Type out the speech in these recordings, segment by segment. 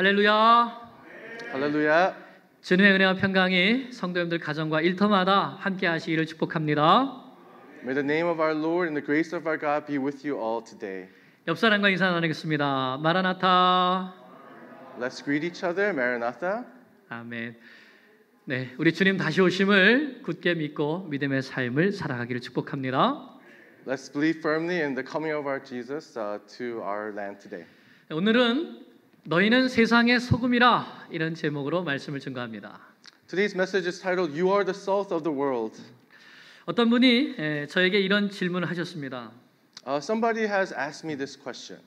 할렐루야. 할렐루야. 주님의 은혜와 평강이 성도님들 가정과 일터마다 함께 하시기를 축복합니다. May the name of our Lord and the grace of our God be with you all today. 옆 사람과 인사 나누겠습니다. 마라나타. Let's greet each other. Maranatha. 아멘. 네, 우리 주님 다시 오심을 굳게 믿고 믿음의 삶을 살아가기를 축복합니다. Let's believe firmly in the coming of our Jesus to our land today. 오늘은 너희는 세상의 소금이라 이런 제목으로 말씀을 증거합니다. Today's message is titled You are the salt of the world. 어떤 분이 저에게 이런 질문을 하셨습니다. Somebody has asked me this question.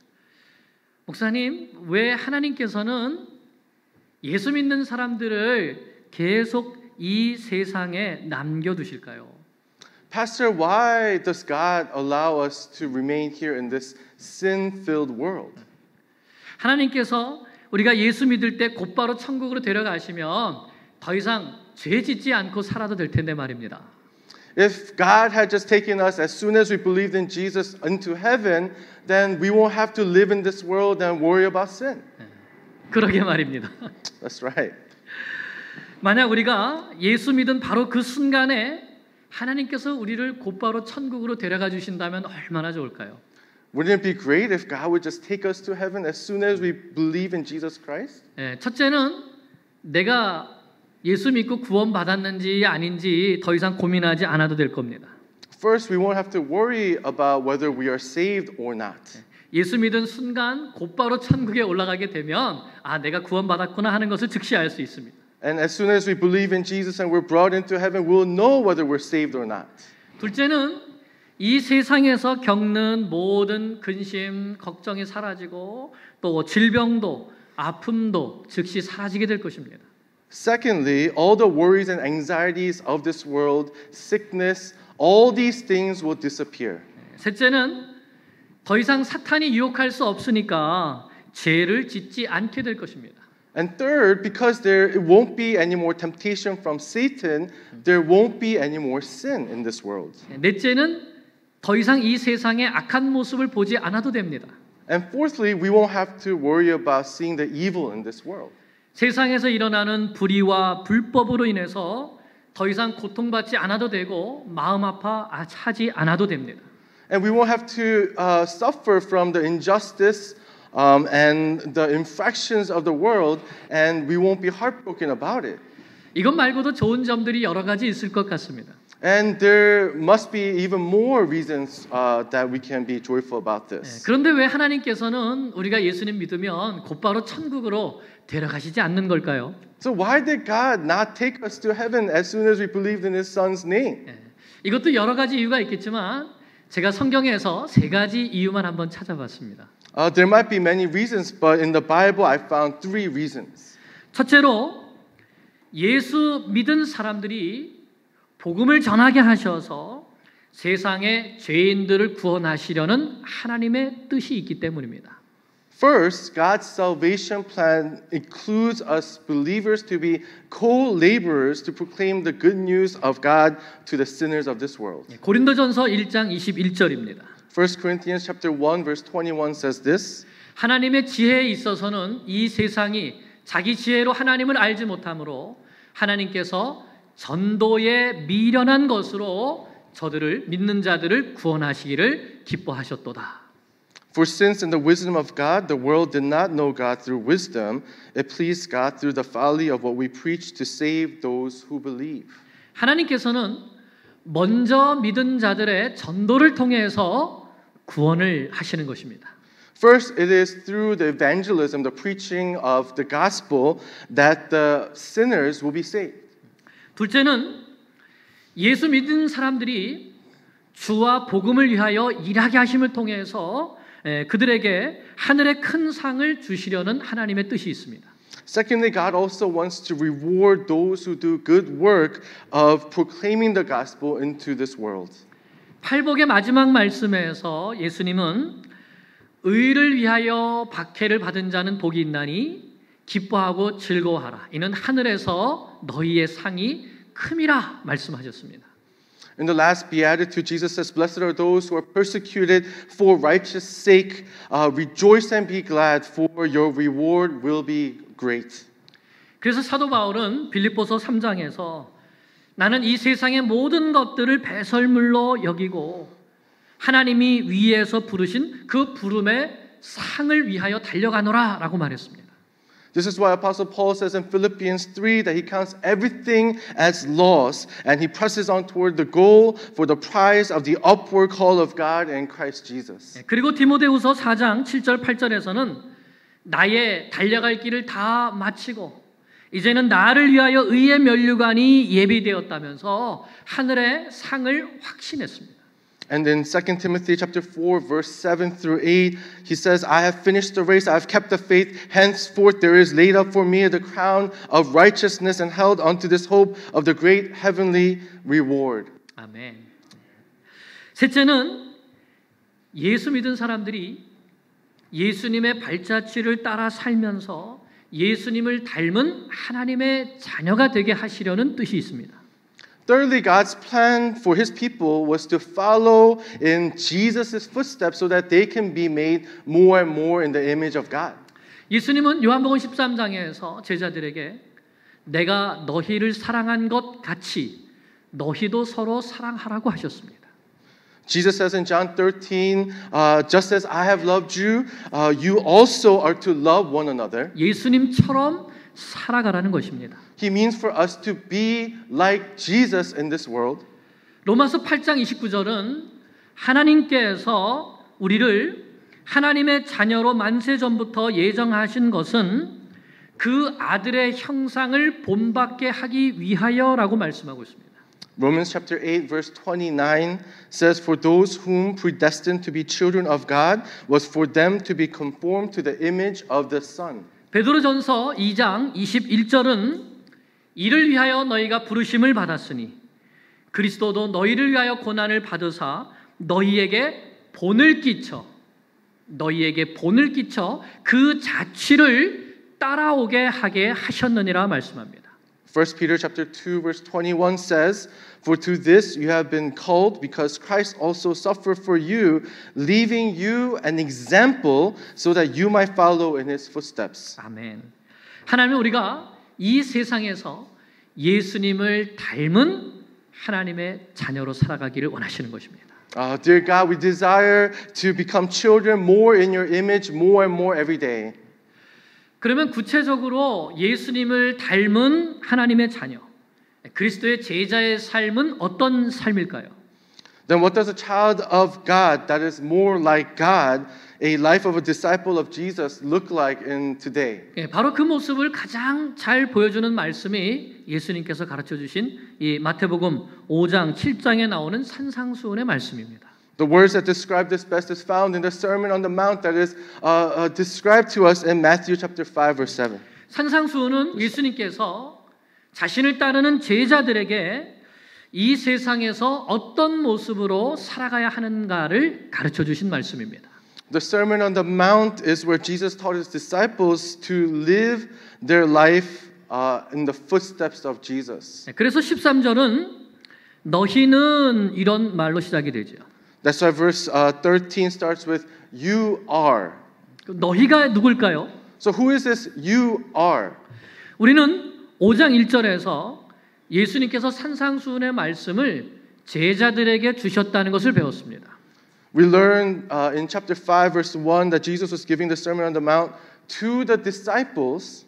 목사님, 왜 하나님께서는 예수 믿는 사람들을 계속 이 세상에 남겨두실까요? Pastor, why does God allow us to remain here in this sin-filled world? 하나님께서 우리가 예수 믿을 때 곧바로 천국으로 데려가시면 더 이상 죄 짓지 않고 살아도 될 텐데 말입니다. If God had just taken us as soon as we believed in Jesus into heaven, then we won't have to live in this world and worry about sin. 그러게 말입니다. That's right. 만약 우리가 예수 믿은 바로 그 순간에 하나님께서 우리를 곧바로 천국으로 데려가 주신다면 얼마나 좋을까요? Wouldn't it be great if God would just take us to heaven as soon as we believe in Jesus Christ? 첫째는 내가 예수 믿고 구원받았는지 아닌지 더 이상 고민하지 않아도 될 겁니다. First, we won't have to worry about whether we are saved or not. 예수 믿은 순간 곧바로 천국에 올라가게 되면 내가 구원받았구나 하는 것을 즉시 알 수 있습니다. And as soon as we believe in Jesus and we're brought into heaven, we'll know whether we're saved or not. 둘째는 이 세상에서 겪는 모든 근심, 걱정이 사라지고 또 질병도 아픔도 즉시 사라지게 될 것입니다. Secondly, all the worries and anxieties of this world, sickness, all these things will disappear. 셋째는 더 이상 사탄이 유혹할 수 없으니까 죄를 짓지 않게 될 것입니다. And third, because there won't be any more temptation from Satan, there won't be any more sin in this world. 넷째는 더 이상 이 세상의 악한 모습을 보지 않아도 됩니다. And fourthly, we won't have to worry about seeing the evil in this world. 세상에서 일어나는 불의와 불법으로 인해서 더 이상 고통받지 않아도 되고 마음 아파하지 않아도 됩니다. And we won't have to suffer from the injustice and the infractions of the world, and we won't be heartbroken about it. 이것 말고도 좋은 점들이 여러 가지 있을 것 같습니다. And there must be even more reasons that we can be joyful about this. 그런데 왜 하나님께서는 우리가 예수님 믿으면 곧바로 천국으로 데려가시지 않는 걸까요? So why did God not take us to heaven as soon as we believed in His Son's name? 이것도 여러 가지 이유가 있겠지만 제가 성경에서 세 가지 이유만 한번 찾아봤습니다. There might be many reasons, but in the Bible I found three reasons. 첫째로 예수 믿은 사람들이 복음을 전하게 하셔서 세상의 죄인들을 구원하시려는 하나님의 뜻이 있기 때문입니다. First, God's salvation plan includes us believers to be co-laborers to proclaim the good news of God to the sinners of this world. 고린도전서 1장 21절입니다. 1 Corinthians chapter 1 verse 21 says this. 하나님의 지혜에 있어서는 이 세상이 자기 지혜로 하나님을 알지 못하므로 하나님께서 전도에 미련한 것으로 저들을 믿는 자들을 구원하시기를 기뻐하셨도다. For since in the wisdom of God the world did not know God through wisdom, it pleased God through the folly of what we preach to save those who believe. 하나님께서는 먼저 믿은 자들의 전도를 통해서 구원을 하시는 것입니다. First, it is through the evangelism, the preaching of the gospel, that the sinners will be saved. 둘째는 예수 믿은 사람들이 주와 복음을 위하여 일하게 하심을 통해서 그들에게 하늘의 큰 상을 주시려는 하나님의 뜻이 있습니다. Secondly, God also wants to reward those who do good work of proclaiming the gospel into this world. 팔복의 마지막 말씀에서 예수님은 의를 위하여 박해를 받은 자는 복이 있나니 기뻐하고 즐거워하라. 이는 하늘에서 너희의 상이 큼이라 말씀하셨습니다. In the last beatitude, Jesus says, "Blessed are those who are persecuted for righteous sake. Rejoice and be glad, for your reward will be great." 그래서 사도 바울은 빌립보서 3장에서 나는 이 세상의 모든 것들을 배설물로 여기고 하나님이 위에서 부르신 그 부름의 상을 위하여 달려가노라라고 말했습니다. This is why Apostle Paul says in Philippians 3 that he counts everything as loss and he presses on toward the goal for the prize of the upward call of God in Christ Jesus. 그리고 디모데후서 4장 7절 8절에서는 나의 달려갈 길을 다 마치고 이제는 나를 위하여 의의 면류관이 예비되었다면서 하늘의 상을 확신했습니다. And in 2 Timothy chapter 4 verse 7 through 8 he says, "I have finished the race, I have kept the faith, henceforth there is laid up for me the crown of righteousness and held unto this hope of the great heavenly reward." 아멘. 셋째는 예수 믿은 사람들이 예수님의 발자취를 따라 살면서 예수님을 닮은 하나님의 자녀가 되게 하시려는 뜻이 있습니다. Thirdly, God's plan for his people was to follow in Jesus' footsteps so that they can be made more and more in the image of God. 예수님은 요한복음 13장에서 제자들에게 내가 너희를 사랑한 것 같이 너희도 서로 사랑하라고 하셨습니다. Jesus says in John 13, just as I have loved you, you also are to love one another. 예수님처럼 살아가라는 것입니다. He means for us to be like Jesus in this world. 로마서 8장 29절은 하나님께서 우리를 하나님의 자녀로 만세 전부터 예정하신 것은 그 아들의 형상을 본받게 하기 위하여라고 말씀하고 있습니다. Romans chapter 8 verse 29 says, "For those whom predestined to be children of God was for them to be conformed to the image of the Son." 베드로전서 2장 21절은 이를 위하여 너희가 부르심을 받았으니 그리스도도 너희를 위하여 고난을 받으사 너희에게 본을 끼쳐 그 자취를 따라오게 하게 하셨느니라 말씀합니다. 1 Peter chapter 2 verse 21 says, "For to this you have been called, because Christ also suffered for you, leaving you an example so that you might follow in his footsteps." 아멘. 하나님은 우리가 이 세상에서 예수님을 닮은 하나님의 자녀로 살아가기를 원하시는 것입니다. Dear God, we desire to become children more in your image more and more every day. 그러면 구체적으로 예수님을 닮은 하나님의 자녀, 그리스도의 제자의 삶은 어떤 삶일까요? Then what does a child of God that is more like God, a life of a disciple of Jesus, look like in today? 바로 그 모습을 가장 잘 보여주는 말씀이 예수님께서 가르쳐 주신 이 마태복음 5장 7장에 나오는 산상수훈의 말씀입니다. The words that describe this best is found in the Sermon on the Mount that is described to us in Matthew chapter 5 verse 7. 산상수훈은 예수님께서 자신을 따르는 제자들에게 이 세상에서 어떤 모습으로 살아가야 하는가를 가르쳐 주신 말씀입니다. The Sermon on the Mount is where Jesus taught his disciples to live their life in the footsteps of Jesus. 그래서 13절은 너희는 이런 말로 시작이 되죠. That's why verse 13 starts with you are. 너희가 누굴까요? So who is this you are? 우리는 5장 1절에서 예수님께서 산상수훈의 말씀을 제자들에게 주셨다는 것을 배웠습니다. We learn in chapter 5 verse 1 that Jesus was giving the Sermon on the Mount to the disciples.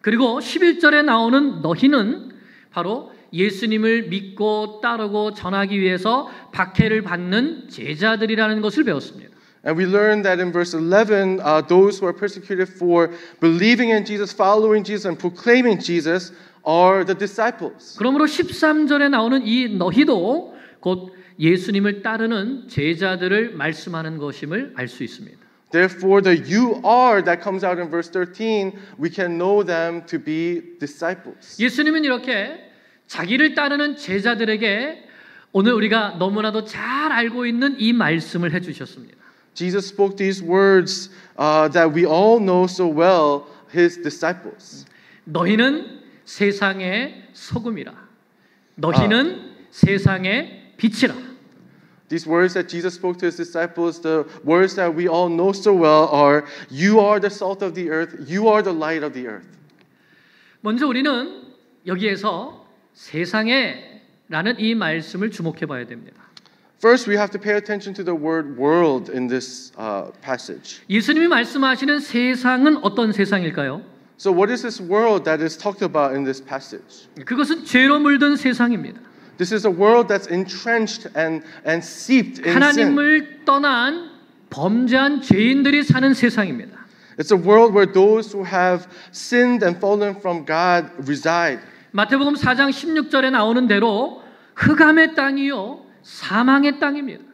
그리고 11절에 나오는 너희는 바로 예수님을 믿고 따르고 전하기 위해서 박해를 받는 제자들이라는 것을 배웠습니다. And we learn that in verse 11, those who are persecuted for believing in Jesus, following Jesus, and proclaiming Jesus are the disciples. 그러므로 13절에 나오는 이 너희도 곧 예수님을 따르는 제자들을 말씀하는 것임을 알 수 있습니다. Therefore, the you are that comes out in verse 13, we can know them to be disciples. 예수님은 이렇게 자기를 따르는 제자들에게 오늘 우리가 너무나도 잘 알고 있는 이 말씀을 해주셨습니다. Jesus spoke these words that we all know so well, his disciples. 너희는 세상의 소금이라. 너희는 세상의 빛이라. These words that Jesus spoke to his disciples, the words that we all know so well are, you are the salt of the earth, you are the light of the earth. 먼저 우리는 여기에서 세상에라는 이 말씀을 주목해 봐야 됩니다. First, we have to pay attention to the word world in this passage. 예수님이 말씀하시는 세상은 어떤 세상일까요? So what is this world that is talked about in this passage? 그것은 죄로 물든 세상입니다. This is a world that's entrenched and seeped in sin. 하나님을 떠난 범죄한 죄인들이 사는 세상입니다. It's a world where those who have sinned and fallen from God reside. 마태복음 4장 16절에 나오는 대로 흑암의 땅이요 사망의 땅입니다.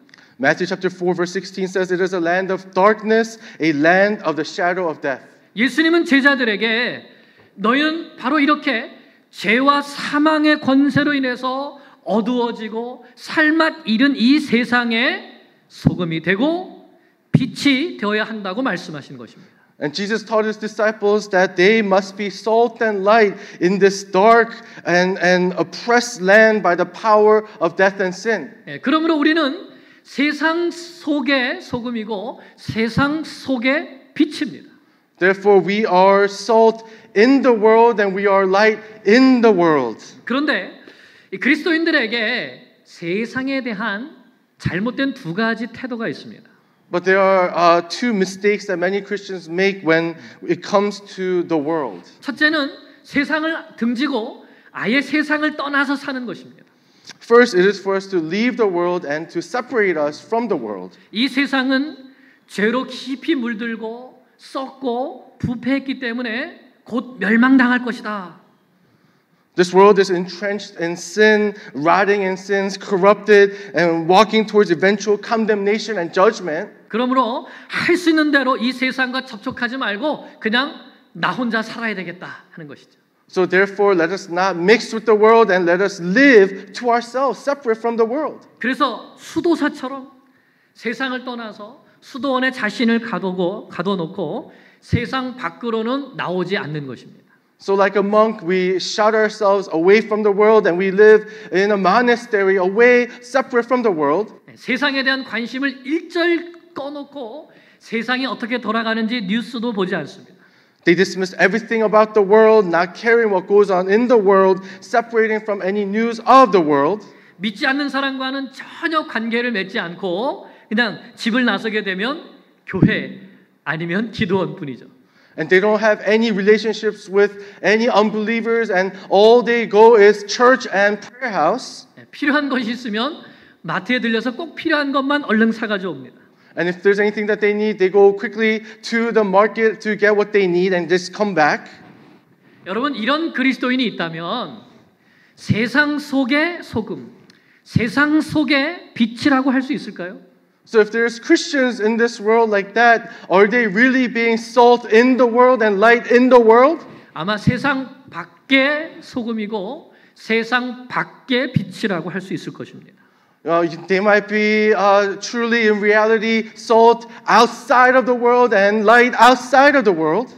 Matthew chapter 4 verse 16 says it is a land of darkness, a land of the shadow of death. 예수님은 제자들에게 너희는 바로 이렇게 죄와 사망의 권세로 인해서 어두워지고 살맛 잃은 이 세상에 소금이 되고 빛이 되어야 한다고 말씀하신 것입니다. And Jesus taught his disciples that they must be salt and light in this dark and oppressed land by the power of death and sin. 그러므로 우리는 세상 속의 소금이고 세상 속의 빛입니다. Therefore we are salt in the world and we are light in the world. 그런데 이 그리스도인들에게 세상에 대한 잘못된 두 가지 태도가 있습니다. But there are two mistakes that many Christians make when it comes to the world. 첫째는 세상을 등지고 아예 세상을 떠나서 사는 것입니다. First, it is for us to leave the world and to separate us from the world. 이 세상은 죄로 깊이 물들고 썩고 부패했기 때문에 곧 멸망당할 것이다. This world is entrenched in sin, rotting in sins, corrupted, and walking towards eventual condemnation and judgment. 그러므로 할 수 있는 대로 이 세상과 접촉하지 말고 그냥 나 혼자 살아야 되겠다 하는 것이죠. So therefore, let us not mix with the world and let us live to ourselves, separate from the world. 그래서 수도사처럼 세상을 떠나서 수도원에 자신을 가둬놓고 세상 밖으로는 나오지 않는 것입니다. So like a monk, we shut ourselves away from the world and we live in a monastery, away, separate from the world. 세상에 대한 관심을 일절 꺼놓고 세상이 어떻게 돌아가는지 뉴스도 보지 않습니다. They dismiss everything about the world, not caring what goes on in the world, separating from any news of the world. 믿지 않는 사람과는 전혀 관계를 맺지 않고 그냥 집을 나서게 되면 교회 아니면 기도원뿐이죠. And they don't have any relationships with any unbelievers and all they go is church and prayer house. 필요한 것이 있으면 마트에 들려서 꼭 필요한 것만 얼른 사가지고 옵니다. And if there's anything that they need, they go quickly to the market to get what they need and just come back. 여러분 이런 그리스도인이 있다면 세상 속의 소금, 세상 속의 빛이라고 할 수 있을까요? So if there's Christians in this world like that, are they really being salt in the world and light in the world? 아마 세상 밖의 소금이고 세상 밖의 빛이라고 할 수 있을 것입니다. They might be truly in reality salt outside of the world and light outside of the world.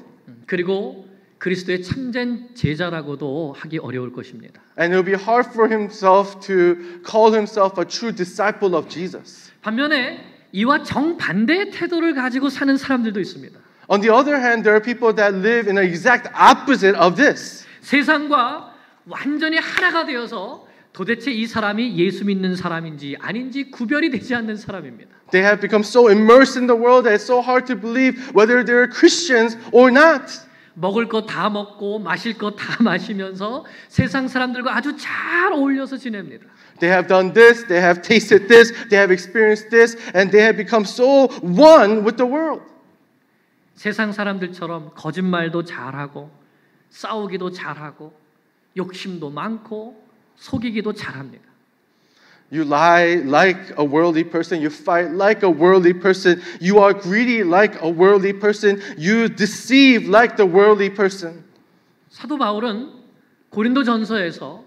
그리고 그리스도의 참된 제자라고도 하기 어려울 것입니다. And it will be hard for himself to call himself a true disciple of Jesus. 반면에 이와 정반대의 태도를 가지고 사는 사람들도 있습니다. On the other hand, there are people that live in an exact opposite of this. 세상과 완전히 하나가 되어서 도대체 이 사람이 예수 믿는 사람인지 아닌지 구별이 되지 않는 사람입니다. They have become so immersed in the world that it's so hard to believe whether they're Christians or not. 먹을 거 다 먹고 마실 거 다 마시면서 세상 사람들과 아주 잘 어울려서 지냅니다. They have done this, they have tasted this, they have experienced this, and they have become so one with the world. 세상 사람들처럼 거짓말도 잘하고 싸우기도 잘하고 욕심도 많고 속이기도 잘합니다. You lie like a worldly person, you fight like a worldly person, you are greedy like a worldly person, you deceive like the worldly person. 사도 바울은 고린도전서에서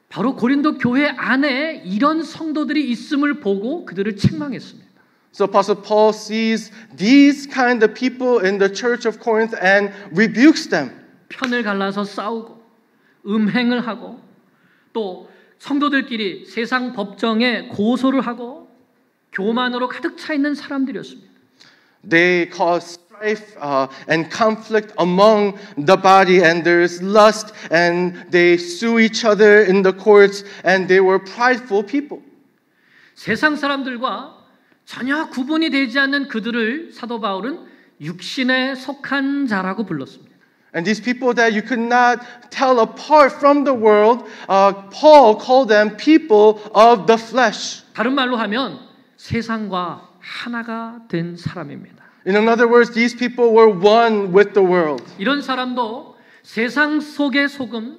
바로 고린도 교회 안에 이런 성도들이 있음을 보고 그들을 책망했습니다. So Apostle Paul sees these kind of people in the church of Corinth and rebukes them. 편을 갈라서 싸우고 음행을 하고 또 성도들끼리 세상 법정에 고소를 하고 교만으로 가득 차 있는 사람들이었습니다. They cause strife and conflict among the body, and there's lust, and they sue each other in the courts, and they were prideful people. 세상 사람들과 전혀 구분이 되지 않는 그들을 사도 바울은 육신에 속한 자라고 불렀습니다. And these people that you could not tell apart from the world, Paul called them people of the flesh. 다른 말로 하면 세상과 하나가 된 사람입니다. In other words, these people were one with the world. 이런 사람도 세상 속의 소금,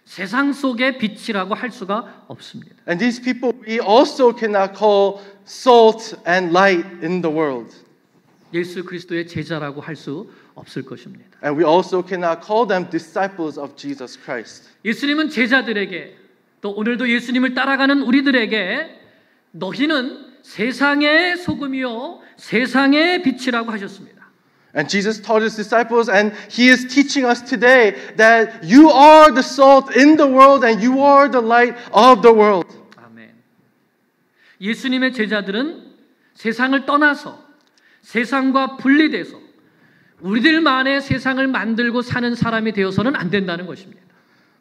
세상 속의 빛이라고 할 수가 없습니다. And these people we also cannot call salt and light in the world. 예수 그리스도의 제자라고 할 수 없을 것입니다. And we also cannot call them disciples of Jesus Christ. 예수님은 제자들에게 또 오늘도 예수님을 따라가는 우리들에게 너희는 세상의 소금이요 세상의 빛이라고 하셨습니다. And Jesus taught his disciples, and he is teaching us today that you are the salt in the world and you are the light of the world. 아멘. 예수님의 제자들은 세상을 떠나서 세상과 분리돼서 우리들만의 세상을 만들고 사는 사람이 되어서는 안 된다는 것입니다.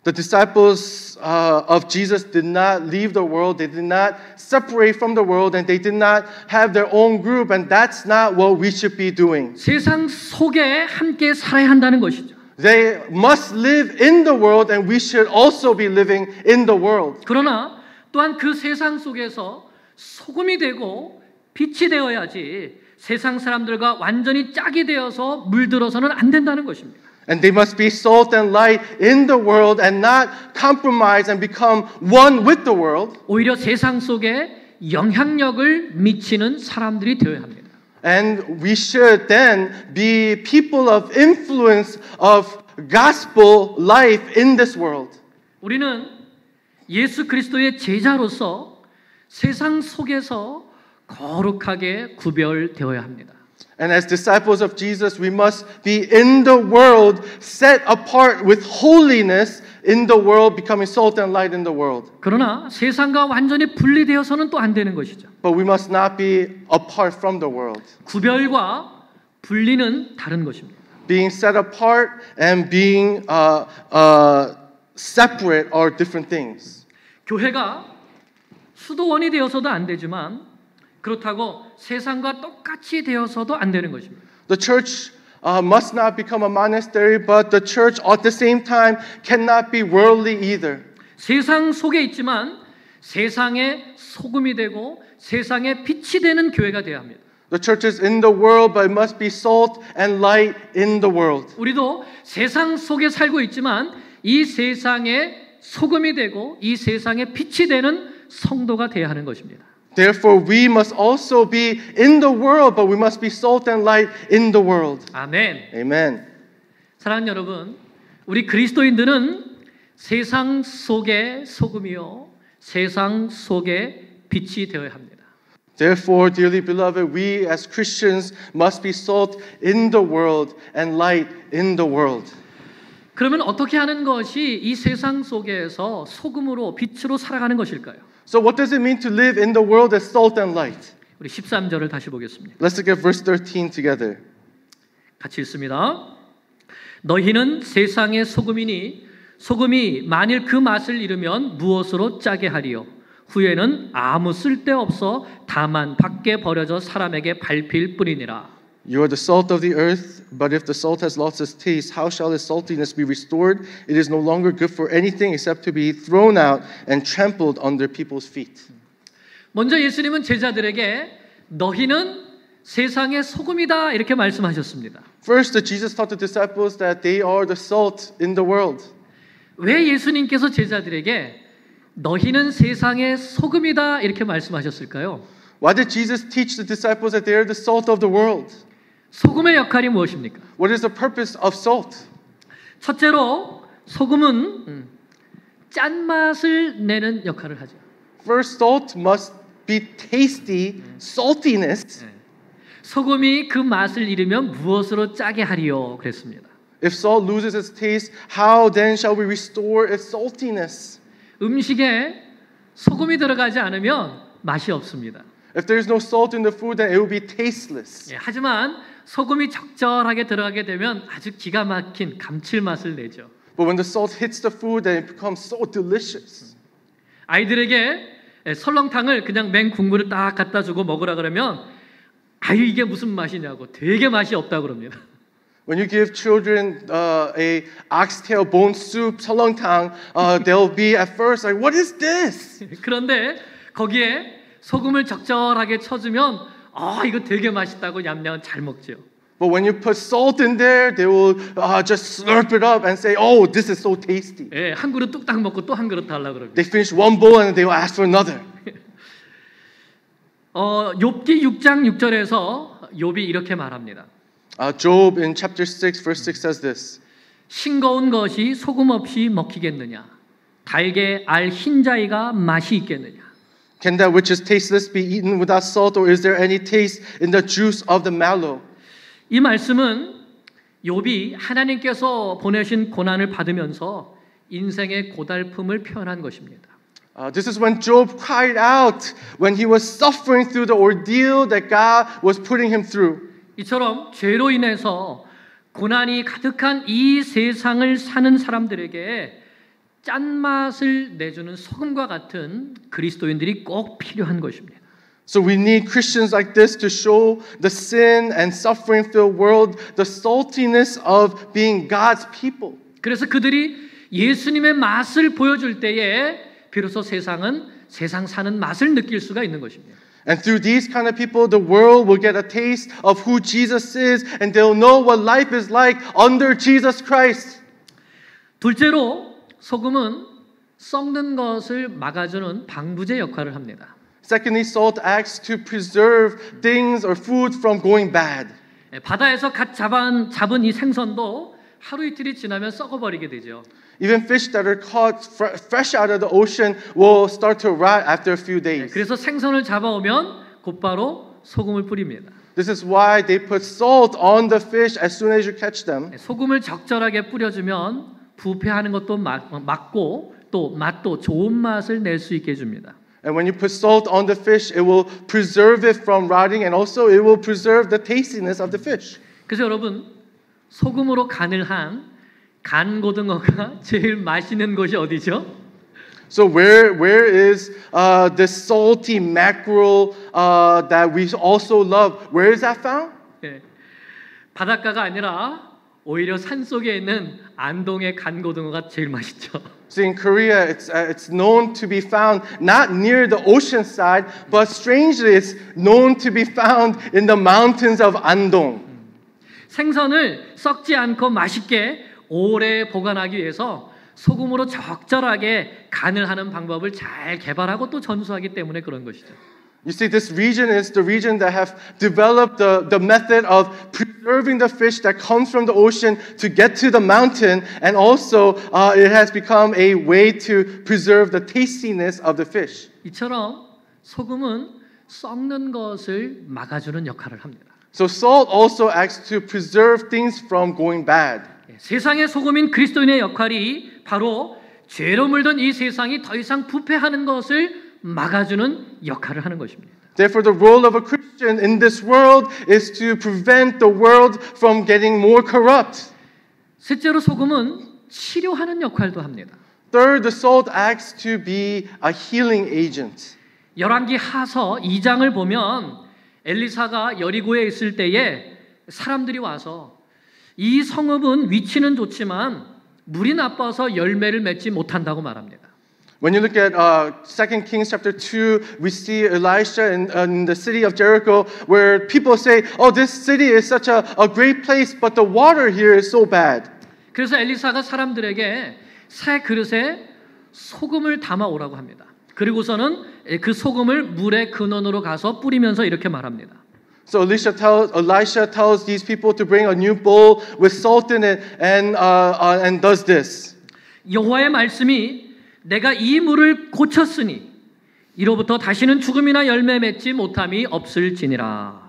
The disciples of Jesus did not leave the world. They did not separate from the world, and they did not have their own group, and that's not what we should be doing. 세상 속에 함께 살아야 한다는 것이죠. They must live in the world, and we should also be living in the world. 그러나 또한 그 세상 속에서 소금이 되고 빛이 되어야지 세상 사람들과 완전히 짝이 되어서 물들어서는 안 된다는 것입니다. And they must be salt and light in the world and not compromise and become one with the world. 오히려 세상 속에 영향력을 미치는 사람들이 되어야 합니다. And we should then be people of influence of gospel life in this world. 우리는 예수 그리스도의 제자로서 세상 속에서 거룩하게 구별되어야 합니다. And as disciples of Jesus, we must be in the world, set apart with holiness in the world, becoming salt and light in the world. 그러나 세상과 완전히 분리되어서는 또 안 되는 것이죠. But we must not be apart from the world. 구별과 분리는 다른 것입니다. Being set apart and being separate are different things. 교회가 수도원이 되어서도 안 되지만 그렇다고 세상과 똑같이 되어서도 안 되는 것입니다. The church must not become a monastery, but the church at the same time cannot be worldly either. 세상 속에 있지만 세상의 소금이 되고 세상의 빛이 되는 교회가 되어야 합니다. The church is in the world, but it must be salt and light in the world. 우리도 세상 속에 살고 있지만 이 세상의 소금이 되고 이 세상의 빛이 되는 성도가 되어야 하는 것입니다. Therefore, we must also be in the world, but we must be salt and light in the world. 아멘. Amen. 사랑하는 여러분, 우리 그리스도인들은 세상 속의 소금이요, 세상 속의 빛이 되어야 합니다. Therefore, dearly beloved, we as Christians must be salt in the world and light in the world. 그러면 어떻게 하는 것이 이 세상 속에서 소금으로 빛으로 살아가는 것일까요? So what does it mean to live in the world as salt and light? 우리 13절을 다시 보겠습니다. Let's look at verse 13 together. 같이 읽습니다. 너희는 세상의 소금이니 소금이 만일 그 맛을 잃으면 무엇으로 짜게 하리요? 후에는 아무 쓸데없어 다만 밖에 버려져 사람에게 밟힐 뿐이니라. You are the salt of the earth, but if the salt has lost its taste, how shall its saltiness be restored? It is no longer good for anything except to be thrown out and trampled under people's feet. 먼저 예수님은 제자들에게 너희는 세상의 소금이다 이렇게 말씀하셨습니다. First, Jesus taught the disciples that they are the salt in the world. 왜 예수님께서 제자들에게 너희는 세상의 소금이다 이렇게 말씀하셨을까요? Why did Jesus teach the disciples that they are the salt of the world? 소금의 역할이 무엇입니까? What is the purpose of salt? 첫째로 소금은 짠맛을 내는 역할을 하죠. First, salt must be tasty, saltiness. 소금이 그 맛을 잃으면 무엇으로 짜게 하리요? 그랬습니다. If salt loses its taste, how then shall we restore its saltiness? 음식에 소금이 들어가지 않으면 맛이 없습니다. If there is no salt in the food, then it will be tasteless. 예, 하지만 소금이 적절하게 들어가게 되면 아주 기가 막힌 감칠맛을 내죠. But when the salt hits the food, then it becomes so delicious. 아이들에게 설렁탕을 그냥 맹 국물을 딱 갖다 주고 먹으라 그러면 아유 이게 무슨 맛이냐고 되게 맛이 없다 그럽니다. When you give children a oxtail bone soup, 설렁탕, they'll be at first like, "What is this?" 그런데 거기에 소금을 적절하게 쳐주면 이거 되게 맛있다고 냠냠 잘 먹죠. But when you put salt in there, they will just slurp it up and say, "Oh, this is so tasty." 예, 한 그릇 뚝딱 먹고 또 한 그릇 달라 그럽니다. They finish one bowl and they will ask for another. 욥기 6장 6절에서 욥이 이렇게 말합니다. Job in chapter 6 verse 6 says this. 싱거운 것이 소금 없이 먹히겠느냐? 달게 알 흰자위가 맛이 있겠느냐? Can that which is tasteless be eaten without salt, or is there any taste in the juice of the mallow? 이 말씀은 욥이 하나님께서 보내신 고난을 받으면서 인생의 고달픔을 표현한 것입니다. This is when Job cried out when he was suffering through the ordeal that God was putting him through. 이처럼 죄로 인해서 고난이 가득한 이 세상을 사는 사람들에게 짠맛을 내주는 소금과 같은 그리스도인들이 꼭 필요한 것입니다. So we need Christians like this to show the sin and suffering-filled world the saltiness of being God's people. 그래서 그들이 예수님의 맛을 보여줄 때에 비로소 세상은 세상 사는 맛을 느낄 수가 있는 것입니다. And through these kind of people, the world will get a taste of who Jesus is, and they'll know what life is like under Jesus Christ. 둘째로 소금은 썩는 것을 막아주는 방부제 역할을 합니다. Secondly, salt acts to preserve things or food from going bad. 바다에서 갓 잡은 이 생선도 하루 이틀이 지나면 썩어버리게 되죠. Even fish that are caught fresh out of the ocean will start to rot after a few days. 그래서 생선을 잡아오면 곧바로 소금을 뿌립니다. This is why they put salt on the fish as soon as you catch them. 소금을 적절하게 뿌려주면 부패하는 것도 막고 또 맛도 좋은 맛을 낼 수 있게 해줍니다. And when you put salt on the fish, it will preserve it from rotting, and also it will preserve the tastiness of the fish. 그래서 여러분 소금으로 간을 한 간고등어가 제일 맛있는 곳이 어디죠? So where is the salty mackerel that we also love? Where is that found? 네. 바닷가가 아니라 오히려 산 속에 있는 안동의 간고등어가 제일 맛있죠. So in Korea, it's known to be found not near the ocean side, but strangely, it's known to be found in the mountains of Andong. 생선을 썩지 않고 맛있게 오래 보관하기 위해서 소금으로 적절하게 간을 하는 방법을 잘 개발하고 또 전수하기 때문에 그런 것이죠. You see, this region is the region that have developed the method of preserving the fish that comes from the ocean to get to the mountain, and also it has become a way to preserve the tastiness of the fish. 이처럼 소금은 썩는 것을 막아주는 역할을 합니다. So salt also acts to preserve things from going bad. 세상의 소금인 그리스도인의 역할이 바로 죄로 물든 이 세상이 더 이상 부패하는 것을 막아주는 역할을 하는 것입니다. Therefore, the role of a Christian in this world is to prevent the world from getting more corrupt. 셋째로 소금은 치료하는 역할도 합니다. Third, the salt acts to be a healing agent. 열왕기 하서 2장을 보면 엘리사가 여리고에 있을 때에 사람들이 와서 이 성읍은 위치는 좋지만 물이 나빠서 열매를 맺지 못한다고 말합니다. When you look at 2 Kings chapter 2, we see Elisha in the city of Jericho where people say, oh, this city is such a great place, but the water here is so bad. 그래서 엘리사가 사람들에게 새 그릇에 소금을 담아 오라고 합니다. 그리고서는 그 소금을 물의 근원으로 가서 뿌리면서 이렇게 말합니다. So Elisha tells these people to bring a new bowl with salt in it and does this. 여호와의 말씀이 내가 이 물을 고쳤으니 이로부터 다시는 죽음이나 열매 맺지 못함이 없을지니라.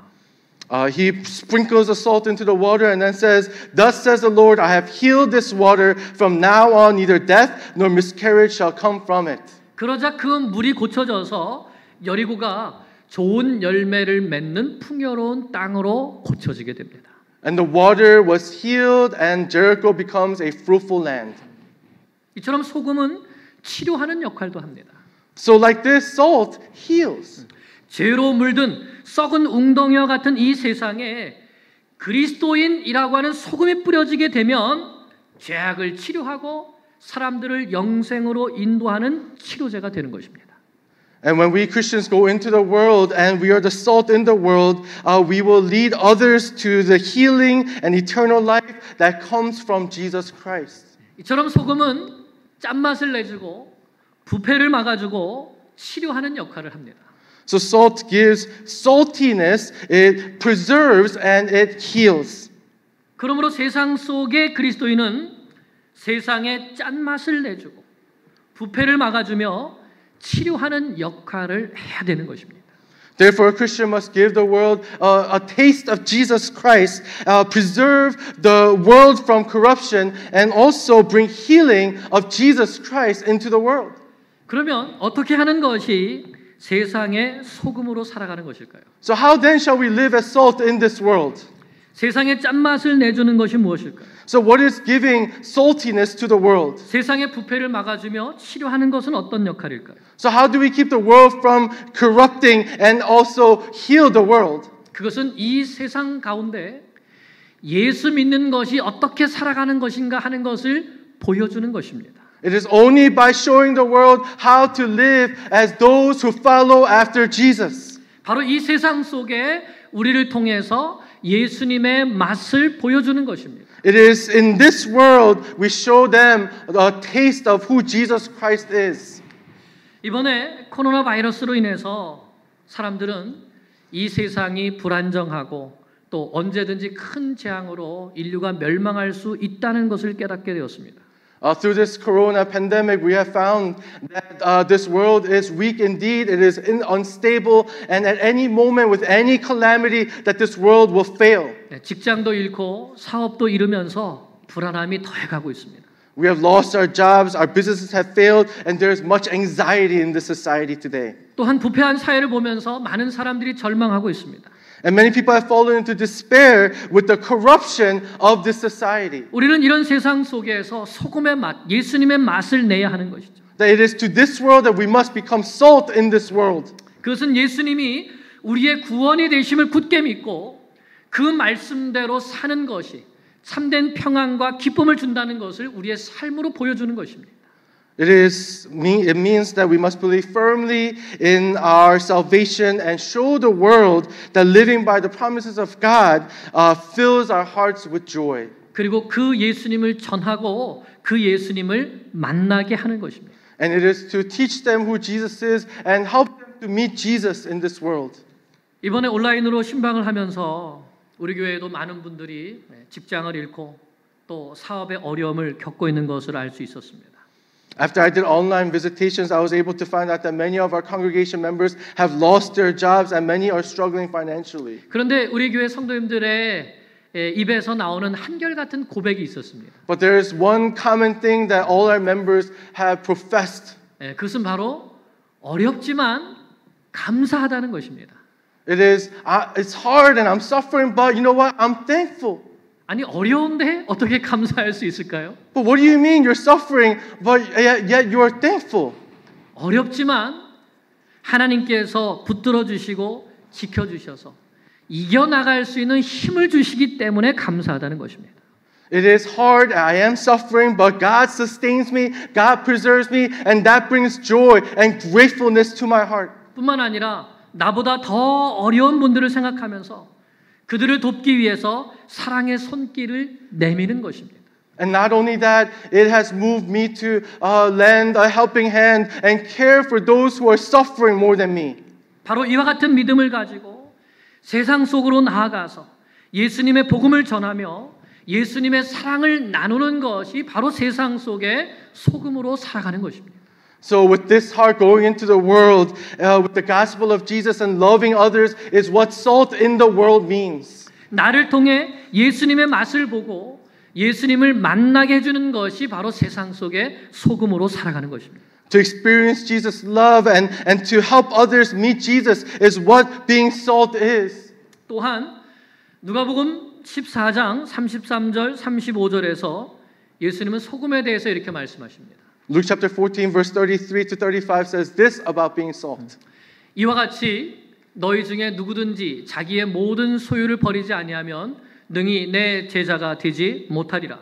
He sprinkles the salt into the water and then says, Thus says the Lord, I have healed this water. From now on, neither death nor miscarriage shall come from it. 그러자 그 물이 고쳐져서 여리고가 좋은 열매를 맺는 풍요로운 땅으로 고쳐지게 됩니다. And the water was healed and Jericho becomes a fruitful land. 이처럼 소금은 치료하는 역할도 합니다. So like this, salt heals. 죄로 물든 썩은 웅덩이와 같은 이 세상에 그리스도인이라고 하는 소금이 뿌려지게 되면 죄악을 치료하고 사람들을 영생으로 인도하는 치료제가 되는 것입니다. And when we Christians go into the world and we are the salt in the world, we will lead others to the healing and eternal life that comes from Jesus Christ. 이처럼 소금은 짠맛을 내주고 부패를 막아주고 치료하는 역할을 합니다. So salt gives saltiness, it preserves and it heals. 그러므로 세상 속의 그리스도인은 세상에 짠맛을 내주고 부패를 막아주며 치료하는 역할을 해야 되는 것입니다. Therefore, a Christian must give the world a taste of Jesus Christ, preserve the world from corruption, and also bring healing of Jesus Christ into the world. 그러면 어떻게 하는 것이 세상의 소금으로 살아가는 것일까요? So how then shall we live as salt in this world? 세상에 짠맛을 내주는 것이 무엇일까요? So what is giving saltiness to the world? 세상의 부패를 막아주며 치료하는 것은 어떤 역할일까요? So how do we keep the world from corrupting and also heal the world? 그것은 이 세상 가운데 예수 믿는 것이 어떻게 살아가는 것인가 하는 것을 보여주는 것입니다. It is only by showing the world how to live as those who follow after Jesus. 바로 이 세상 속에 우리를 통해서 예수님의 맛을 보여주는 것입니다. It is in this world we show them a taste of who Jesus Christ is. 이번에 코로나 바이러스로 인해서 사람들은 이 세상이 불안정하고 또 언제든지 큰 재앙으로 인류가 멸망할 수 있다는 것을 깨닫게 되었습니다. Through this corona pandemic, we have found that this world is weak indeed. It is unstable, and at any moment, with any calamity, that this world will fail. 직장도 잃고 사업도 잃으면서 불안함이 더해가고 있습니다. We have lost our jobs, our businesses have failed, and there is much anxiety in this society today. 또한 부패한 사회를 보면서 많은 사람들이 절망하고 있습니다. And many people have fallen into despair with the corruption of this society. 우리는 이런 세상 속에서 소금의 맛, 예수님의 맛을 내야 하는 것이죠. That it is to this world that we must become salt in this world. 그것은 예수님이 우리의 구원이 되심을 굳게 믿고 그 말씀대로 사는 것이 참된 평안과 기쁨을 준다는 것을 우리의 삶으로 보여주는 것입니다. It means that we must believe firmly in our salvation and show the world that living by the promises of God fills our hearts with joy. 그리고 그 예수님을 전하고 그 예수님을 만나게 하는 것입니다. And it is to teach them who Jesus is and help them to meet Jesus in this world. 이번에 온라인으로 신방을 하면서 우리 교회에도 많은 분들이 직장을 잃고 또 사업의 어려움을 겪고 있는 것을 알 수 있었습니다. After I did online visitations, I was able to find out that many of our congregation members have lost their jobs and many are struggling financially. 그런데 우리 교회 성도님들의 입에서 나오는 한결같은 고백이 있었습니다. But there is one common thing that all our members have professed. 그것은 바로 어렵지만 감사하다는 것입니다. It is, it's hard and I'm suffering, but you know what? I'm thankful. 아니 어려운데 어떻게 감사할 수 있을까요? But what do you mean you're suffering, but yet you are thankful? 어렵지만 하나님께서 붙들어 주시고 지켜 주셔서 이겨 나갈 수 있는 힘을 주시기 때문에 감사하다는 것입니다. It is hard, I am suffering, but God sustains me, God preserves me, and that brings joy and gratefulness to my heart. 뿐만 아니라 나보다 더 어려운 분들을 생각하면서 그들을 돕기 위해서 사랑의 손길을 내미는 것입니다. And not only that, it has moved me to lend a helping hand and care for those who are suffering more than me. 바로 이와 같은 믿음을 가지고 세상 속으로 나아가서 예수님의 복음을 전하며 예수님의 사랑을 나누는 것이 바로 세상 속에 소금으로 살아가는 것입니다. So with this heart going into the world with the gospel of Jesus and loving others is what salt in the world means. 나를 통해 예수님의 맛을 보고 예수님을 만나게 해주는 것이 바로 세상 속에 소금으로 살아가는 것입니다. To experience Jesus' love and to help others meet Jesus is what being salt is. 또한 누가복음 14장 33절 35절에서 예수님은 소금에 대해서 이렇게 말씀하십니다. Luke chapter 14 verse 33 to 35 says this about being salt. 이와 같이 너희 중에 누구든지 자기의 모든 소유를 버리지 아니하면 능히 내 제자가 되지 못하리라.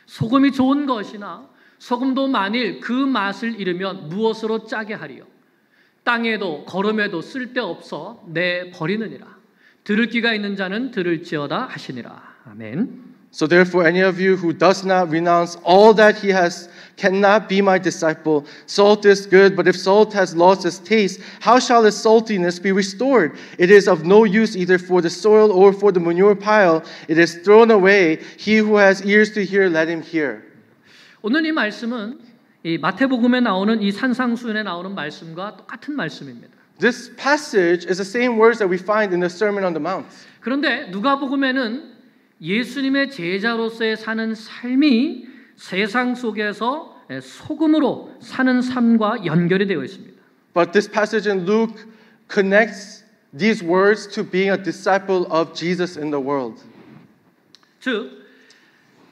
소금이 좋은 것이나 소금도 만일 그 맛을 잃으면 무엇으로 짜게 하리요. 땅에도 거름에도 쓸데없어 내 버리느니라. 들을 귀가 있는 자는 들을지어다 하시니라. 아멘. So therefore any of you who does not renounce all that he has cannot be my disciple. Salt is good, but if salt has lost its taste, how shall its saltiness be restored? It is of no use either for the soil or for the manure pile. It is thrown away. He who has ears to hear, let him hear. 오늘 이 말씀은 이 마태복음에 나오는 이 산상수훈에 나오는 말씀과 똑같은 말씀입니다. This passage is the same words that we find in the Sermon on the Mount. 그런데 누가복음에는 예수님의 제자로서의 사는 삶이 세상 속에서 소금으로 사는 삶과 연결이 되어 있습니다. But this passage in Luke connects these words to being a disciple of Jesus in the world. 즉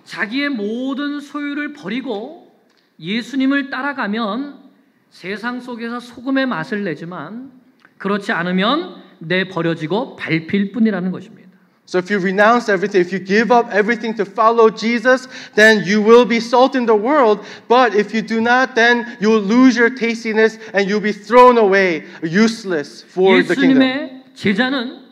자기의 모든 소유를 버리고 예수님을 따라가면 세상 속에서 소금의 맛을 내지만 그렇지 않으면 내버려지고 밟힐 뿐이라는 것입니다. So if you renounce everything, if you give up everything to follow Jesus, then you will be salt in the world. But if you do not, then you will lose your tastiness and you'll be thrown away, useless for the kingdom. 예수님의 제자는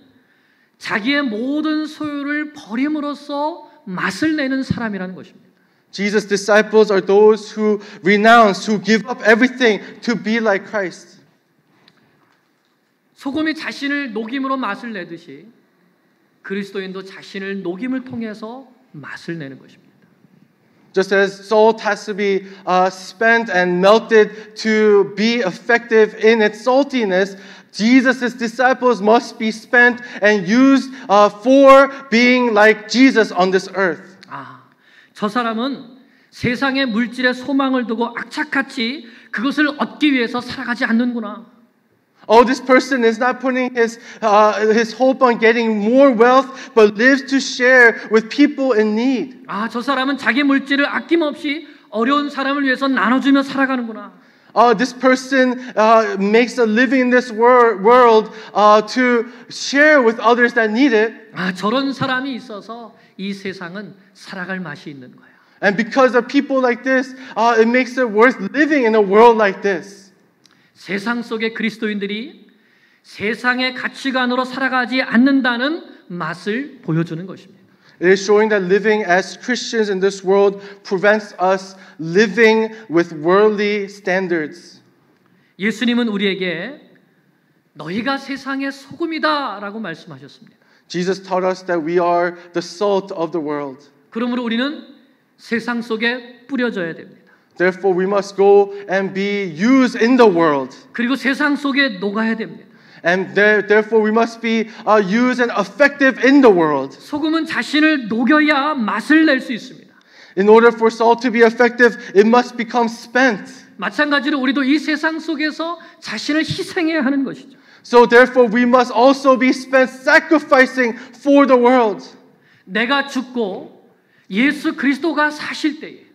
자기의 모든 소유를 버림으로써 맛을 내는 사람이라는 것입니다. Jesus' disciples are those who renounce, who give up everything to be like Christ. 소금이 자신을 녹임으로 맛을 내듯이 그리스도인도 자신을 녹임을 통해서 맛을 내는 것입니다. Just as salt has to be spent and melted to be effective in its saltiness, Jesus' disciples must be spent and used for being like Jesus on this earth. 저 사람은 세상의 물질에 소망을 두고 악착같이 그것을 얻기 위해서 살아가지 않는구나. Oh, this person is not putting his hope on getting more wealth, but lives to share with people in need. 저 사람은 자기 물질을 아낌없이 어려운 사람을 위해서 나눠주며 살아가는구나. This person makes a living in this world to share with others that need it. 저런 사람이 있어서 이 세상은 살아갈 맛이 있는 거예요. And because of people like this, it makes it worth living in a world like this. 세상 속의 그리스도인들이 세상의 가치관으로 살아가지 않는다는 맛을 보여주는 것입니다. It is showing that living as Christians in this world prevents us living with worldly standards. 예수님은 우리에게 너희가 세상의 소금이다라고 말씀하셨습니다. Jesus taught us that we are the salt of the world. 그러므로 우리는 세상 속에 뿌려져야 됩니다. Therefore, we must go and be used in the world. 그리고 세상 속에 녹아야 됩니다. And therefore, we must be used and effective in the world. 소금은 자신을 녹여야 맛을 낼 수 있습니다. In order for salt to be effective, it must become spent. 마찬가지로 우리도 이 세상 속에서 자신을 희생해야 하는 것이죠. So therefore, we must also be spent sacrificing for the world. 내가 죽고 예수 그리스도가 사실 때에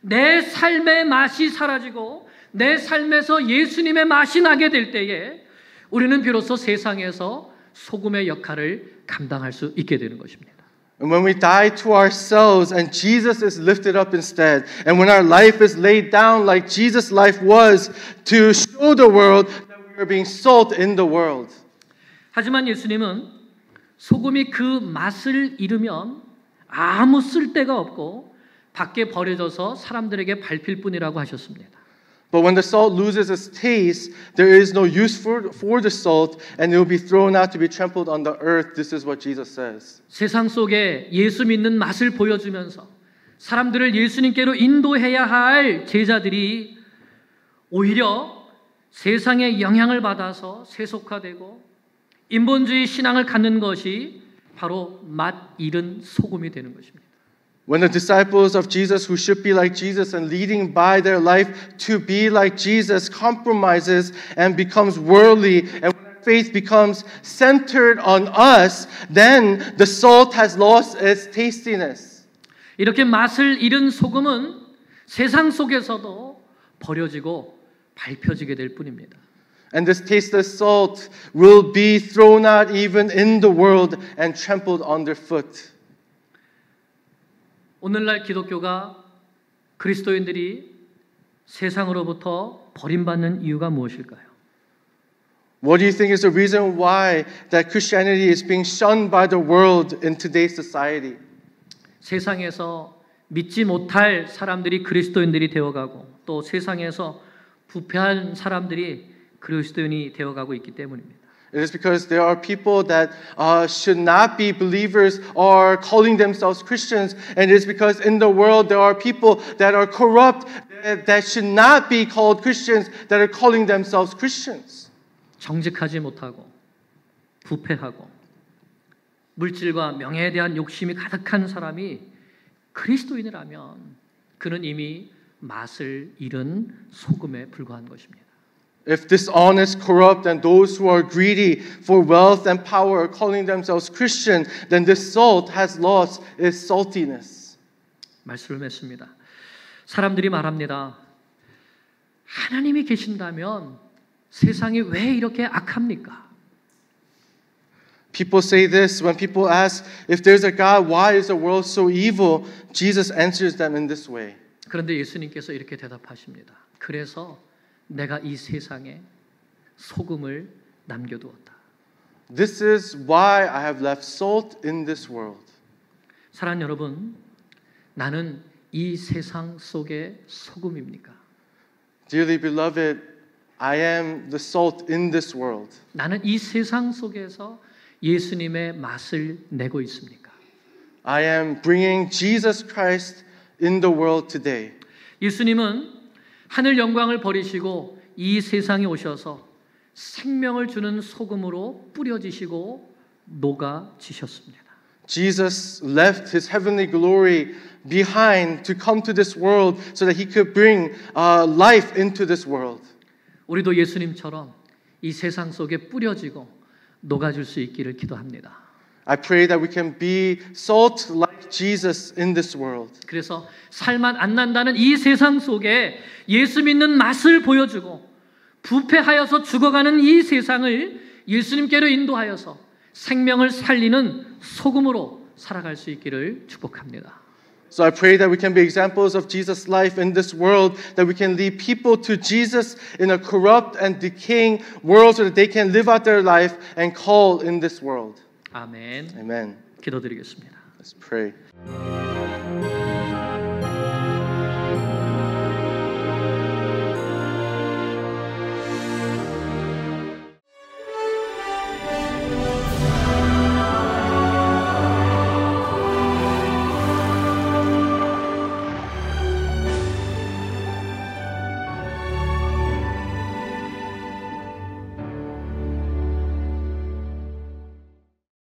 내 삶의 맛이 사라지고 내 삶에서 예수님의 맛이 나게 될 때에 우리는 비로소 세상에서 소금의 역할을 감당할 수 있게 되는 것입니다. And when we die to ourselves and Jesus is lifted up instead, and when our life is laid down like Jesus' life was to show the world that we are being salt in the world. 하지만 예수님은 소금이 그 맛을 잃으면 아무 쓸데가 없고 밖에 버려져서 사람들에게 밟힐 뿐이라고 하셨습니다. But when the salt loses its taste, there is no use for the salt, and it will be thrown out to be trampled on the earth. This is what Jesus says. 세상 속에 예수 믿는 맛을 보여주면서 사람들을 예수님께로 인도해야 할 제자들이 오히려 세상의 영향을 받아서 세속화되고 인본주의 신앙을 갖는 것이 바로 맛 잃은 소금이 되는 것입니다. When the disciples of Jesus who should be like Jesus and leading by their life to be like Jesus compromises and becomes worldly, and when faith becomes centered on us, then the salt has lost its tastiness. 이렇게 맛을 잃은 소금은 세상 속에서도 버려지고 밟혀지게 될 뿐입니다. And this tasteless salt will be thrown out even in the world and trampled underfoot. 오늘날 기독교가 그리스도인들이 세상으로부터 버림받는 이유가 무엇일까요? What do you think is the reason why that Christianity is being shunned by the world in today's society? 세상에서 믿지 못할 사람들이 그리스도인들이 되어가고 또 세상에서 부패한 사람들이 그리스도인이 되어가고 있기 때문입니다. It is because there are people that should not be believers or calling themselves Christians, and it is because in the world there are people that are corrupt that should not be called Christians that are calling themselves Christians. 정직하지 못하고 부패하고 물질과 명예에 대한 욕심이 가득한 사람이 그리스도인이라면 그는 이미 맛을 잃은 소금에 불과한 것입니다. If dishonest, corrupt, and those who are greedy for wealth and power are calling themselves Christian, then this salt has lost its saltiness. 말씀을 맺습니다. 사람들이 말합니다. 하나님이 계신다면 세상이 왜 이렇게 악합니까? People say this when people ask, if there's a God, why is the world so evil? Jesus answers them in this way. 그런데 예수님께서 이렇게 대답하십니다. 그래서 내가 이 세상에 소금을 남겨두었다. This is why I have left salt in this world. 사랑하는 여러분, 나는 이 세상 속의 소금입니까? Dearly beloved, I am the salt in this world. 나는 이 세상 속에서 예수님의 맛을 내고 있습니까? I am bringing Jesus Christ in the world today. 예수님은 하늘 영광을 버리시고 이 세상에 오셔서 생명을 주는 소금으로 뿌려지시고 녹아지셨습니다. Jesus left his heavenly glory behind to come to this world so that he could bring life into this world. 우리도 예수님처럼 이 세상 속에 뿌려지고 녹아질 수 있기를 기도합니다. I pray that we can be salt like Jesus in this world. 그래서 살맛 안 난다는 이 세상 속에 예수 믿는 맛을 보여주고 부패하여서 죽어가는 이 세상을 예수님께로 인도하여서 생명을 살리는 소금으로 살아갈 수 있기를 축복합니다. So I pray that we can be examples of Jesus' life in this world, that we can lead people to Jesus in a corrupt and decaying world so that they can live out their life and call in this world. 아멘. Amen. 기도드리겠습니다. Let's pray.